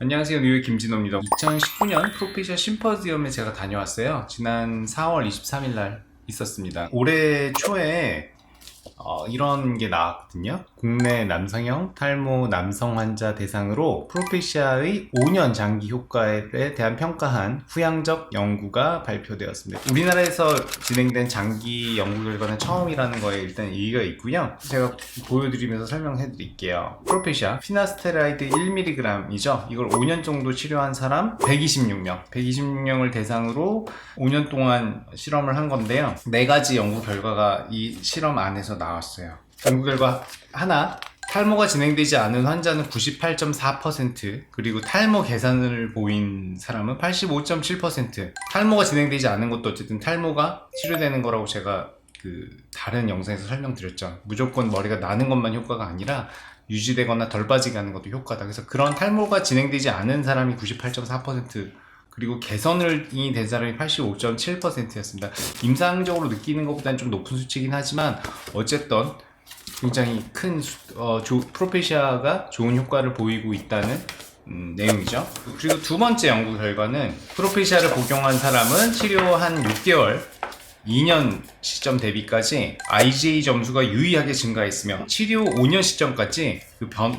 안녕하세요. 뉴욕 김진호입니다. 2019년 프로페셔 심포지엄에 제가 다녀왔어요. 지난 4월 23일 날 있었습니다. 올해 초에 이런 게 나왔거든요. 국내 남성형 탈모 남성 환자 대상으로 프로페시아의 5년 장기 효과에 대한 평가한 후향적 연구가 발표되었습니다. 우리나라에서 진행된 장기 연구 결과는 처음이라는 거에 일단 의의가 있고요. 제가 보여드리면서 설명해 드릴게요. 프로페시아 피나스테라이드 1mg이죠. 이걸 5년 정도 치료한 사람 126명을 대상으로 5년 동안 실험을 한 건데요. 4가지 연구 결과가 이 실험 안에서 나왔어요. 연구 결과 하나, 탈모가 진행되지 않은 환자는 98.4%, 그리고 탈모 개선을 보인 사람은 85.7%. 탈모가 진행되지 않은 것도 어쨌든 탈모가 치료되는 거라고 제가 다른 영상에서 설명드렸죠. 무조건 머리가 나는 것만 효과가 아니라 유지되거나 덜 빠지게 하는 것도 효과다. 그래서 그런 탈모가 진행되지 않은 사람이 98.4%, 그리고 개선이 된 사람이 85.7%였습니다. 임상적으로 느끼는 것보다는 좀 높은 수치긴 하지만 어쨌든 굉장히 큰 프로페시아가 좋은 효과를 보이고 있다는 내용이죠. 그리고 두 번째 연구 결과는 프로페시아를 복용한 사람은 치료한 6개월 2년 시점 대비까지 IGA 점수가 유의하게 증가했으며 치료 5년 시점까지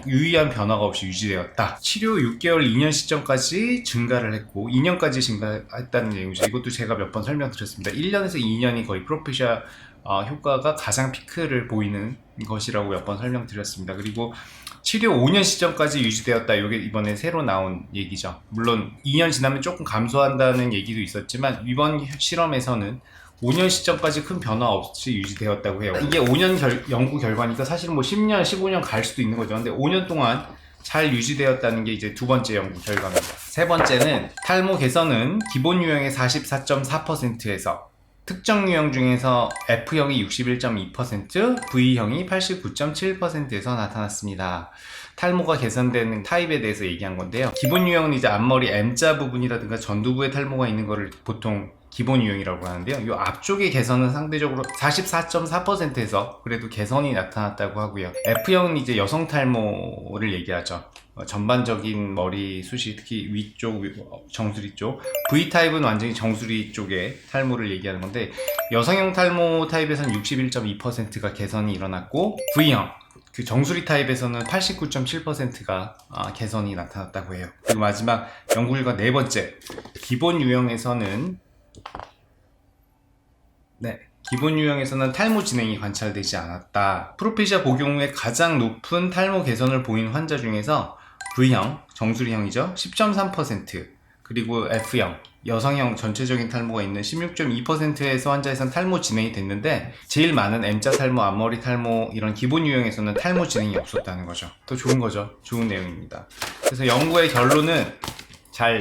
유의한 변화가 없이 유지되었다. 치료 6개월 2년 시점까지 증가를 했고 2년까지 증가했다는 내용이죠. 이것도 제가 몇 번 설명드렸습니다. 1년에서 2년이 거의 프로페시아 효과가 가장 피크를 보이는 것이라고 몇 번 설명드렸습니다. 그리고 치료 5년 시점까지 유지되었다. 이게 이번에 새로 나온 얘기죠. 물론 2년 지나면 조금 감소한다는 얘기도 있었지만 이번 실험에서는 5년 시점까지 큰 변화 없이 유지되었다고 해요. 이게 5년 연구 결과니까 사실은 뭐 10년, 15년 갈 수도 있는 거죠. 근데 5년 동안 잘 유지되었다는 게 이제 두 번째 연구 결과입니다. 세 번째는 탈모 개선은 기본 유형의 44.4%에서 특정 유형 중에서 F형이 61.2%, V형이 89.7%에서 나타났습니다. 탈모가 개선되는 타입에 대해서 얘기한 건데요. 기본 유형은 이제 앞머리 M자 부분이라든가 전두부에 탈모가 있는 거를 보통 기본 유형이라고 하는데요. 이 앞쪽의 개선은 상대적으로 44.4%에서 그래도 개선이 나타났다고 하고요. F형은 이제 여성 탈모를 얘기하죠. 전반적인 머리 숱이 특히 위쪽, 정수리 쪽. V타입은 완전히 정수리 쪽에 탈모를 얘기하는 건데 여성형 탈모 타입에서는 61.2%가 개선이 일어났고 V형 정수리 타입에서는 89.7%가 개선이 나타났다고 해요. 그리고 마지막 연구 결과 네 번째, 기본 유형에서는 탈모 진행이 관찰되지 않았다. 프로페시아 복용 후에 가장 높은 탈모 개선을 보인 환자 중에서 V형, 정수리형이죠. 10.3%, 그리고 F형, 여성형 전체적인 탈모가 있는 16.2%에서 환자에선 탈모 진행이 됐는데 제일 많은 M자 탈모, 앞머리 탈모 이런 기본 유형에서는 탈모 진행이 없었다는 거죠. 더 좋은 거죠. 좋은 내용입니다. 그래서 연구의 결론은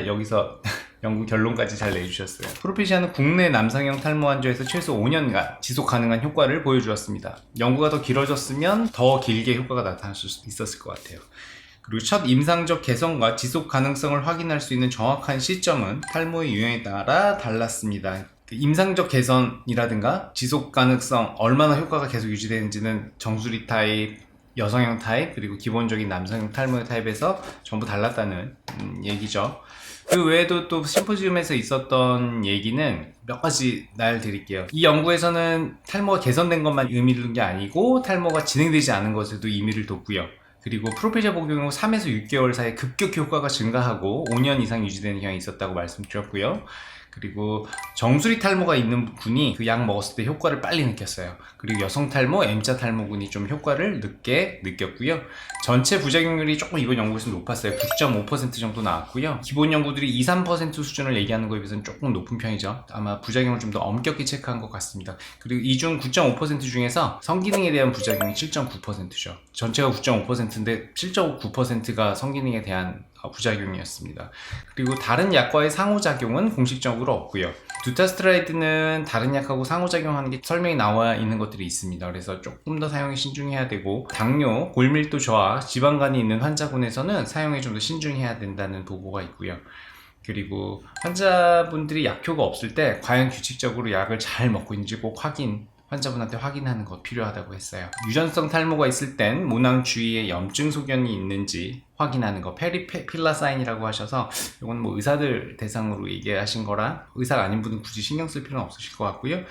여기서 연구 결론까지 잘 내주셨어요. 프로페시아는 국내 남성형 탈모 환자에서 최소 5년간 지속 가능한 효과를 보여주었습니다. 연구가 더 길어졌으면 더 길게 효과가 나타날 수 있었을 것 같아요. 그리고 첫 임상적 개선과 지속 가능성을 확인할 수 있는 정확한 시점은 탈모의 유형에 따라 달랐습니다. 임상적 개선이라든가 지속 가능성, 얼마나 효과가 계속 유지되는지는 정수리 타입, 여성형 타입, 그리고 기본적인 남성형 탈모 타입에서 전부 달랐다는 얘기죠. 그 외에도 또 심포지움에서 있었던 얘기는 몇 가지 드릴게요. 이 연구에서는 탈모가 개선된 것만 의미를 둔 게 아니고 탈모가 진행되지 않은 것에도 의미를 뒀고요. 그리고 프로페시아 복용 후 3에서 6개월 사이에 급격히 효과가 증가하고 5년 이상 유지되는 경향이 있었다고 말씀드렸고요. 그리고 정수리 탈모가 있는 분이 그 약 먹었을 때 효과를 빨리 느꼈어요. 그리고 여성 탈모, M자 탈모군이 좀 효과를 늦게 느꼈고요. 전체 부작용률이 조금 이번 연구에서 높았어요. 9.5% 정도 나왔고요. 기본 연구들이 2, 3% 수준을 얘기하는 거에 비해서는 조금 높은 편이죠. 아마 부작용을 좀 더 엄격히 체크한 것 같습니다. 그리고 이 중 9.5% 중에서 성기능에 대한 부작용이 7.9%죠. 전체가 9.5%인데 7.9%가 성기능에 대한 부작용이었습니다. 그리고 다른 약과의 상호작용은 공식적으로 없고요. 두타스트라이드는 다른 약하고 상호작용하는 게 설명이 나와 있는 것들이 있습니다. 그래서 조금 더 사용에 신중해야 되고 당뇨, 골밀도 저하, 지방간이 있는 환자군에서는 사용에 좀 더 신중해야 된다는 보고가 있고요. 그리고 환자분들이 약효가 없을 때 과연 규칙적으로 약을 잘 먹고 있는지 꼭 환자분한테 확인하는 거 필요하다고 했어요. 유전성 탈모가 있을 땐 모낭 주위에 염증 소견이 있는지 확인하는 거, 페리필라 사인이라고 하셔서 이건 뭐 의사들 대상으로 얘기하신 거라 의사가 아닌 분은 굳이 신경 쓸 필요는 없으실 것 같고요.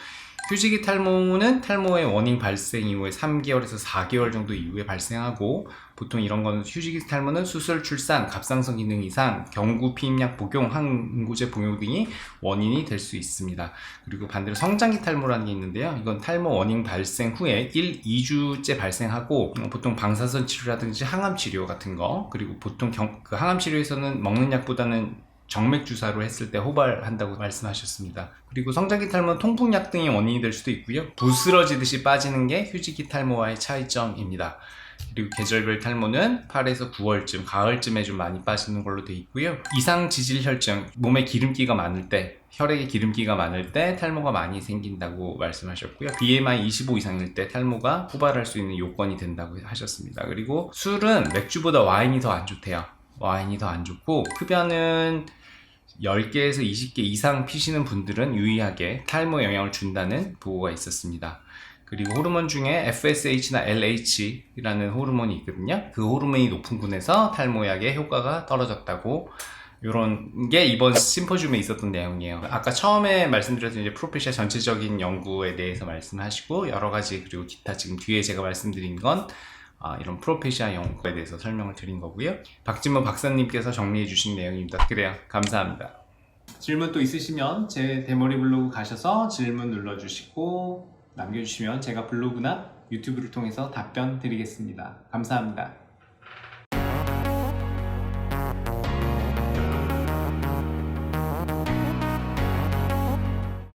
휴지기 탈모는 탈모의 원인 발생 이후에 3개월에서 4개월 정도 이후에 발생하고, 보통 이런 거는 휴지기 탈모는 수술, 출산, 갑상선 기능 이상, 경구 피임약 복용, 항응고제 복용 등이 원인이 될 수 있습니다. 그리고 반대로 성장기 탈모라는 게 있는데요. 이건 탈모 원인 발생 후에 1, 2주째 발생하고, 보통 방사선 치료라든지 항암 치료 같은 거, 그리고 보통 그 항암 치료에서는 먹는 약보다는 정맥 주사로 했을 때 호발한다고 말씀하셨습니다. 그리고 성장기 탈모는 통풍약 등이 원인이 될 수도 있고요. 부스러지듯이 빠지는 게 휴지기 탈모와의 차이점입니다. 그리고 계절별 탈모는 8에서 9월쯤, 가을쯤에 좀 많이 빠지는 걸로 되어 있고요. 이상 지질 혈증, 몸에 기름기가 많을 때, 혈액에 기름기가 많을 때 탈모가 많이 생긴다고 말씀하셨고요. BMI 25 이상일 때 탈모가 후발할 수 있는 요건이 된다고 하셨습니다. 그리고 술은 맥주보다 와인이 더 안 좋대요. 와인이 더 안 좋고, 흡연은 10개에서 20개 이상 피시는 분들은 유의하게 탈모에 영향을 준다는 보고가 있었습니다. 그리고 호르몬 중에 FSH나 LH라는 호르몬이 있거든요. 그 호르몬이 높은 군에서 탈모약의 효과가 떨어졌다고, 이런 게 이번 심포지움에 있었던 내용이에요. 아까 처음에 말씀드렸던 이제 프로페시아 전체적인 연구에 대해서 말씀하시고, 여러 가지, 그리고 기타 지금 뒤에 제가 말씀드린 건 이런 프로페시아 연구에 대해서 설명을 드린 거고요. 박진모 박사님께서 정리해 주신 내용입니다. 그래요. 감사합니다. 질문 또 있으시면 제 대머리 블로그 가셔서 질문 눌러주시고 남겨주시면 제가 블로그나 유튜브를 통해서 답변 드리겠습니다. 감사합니다.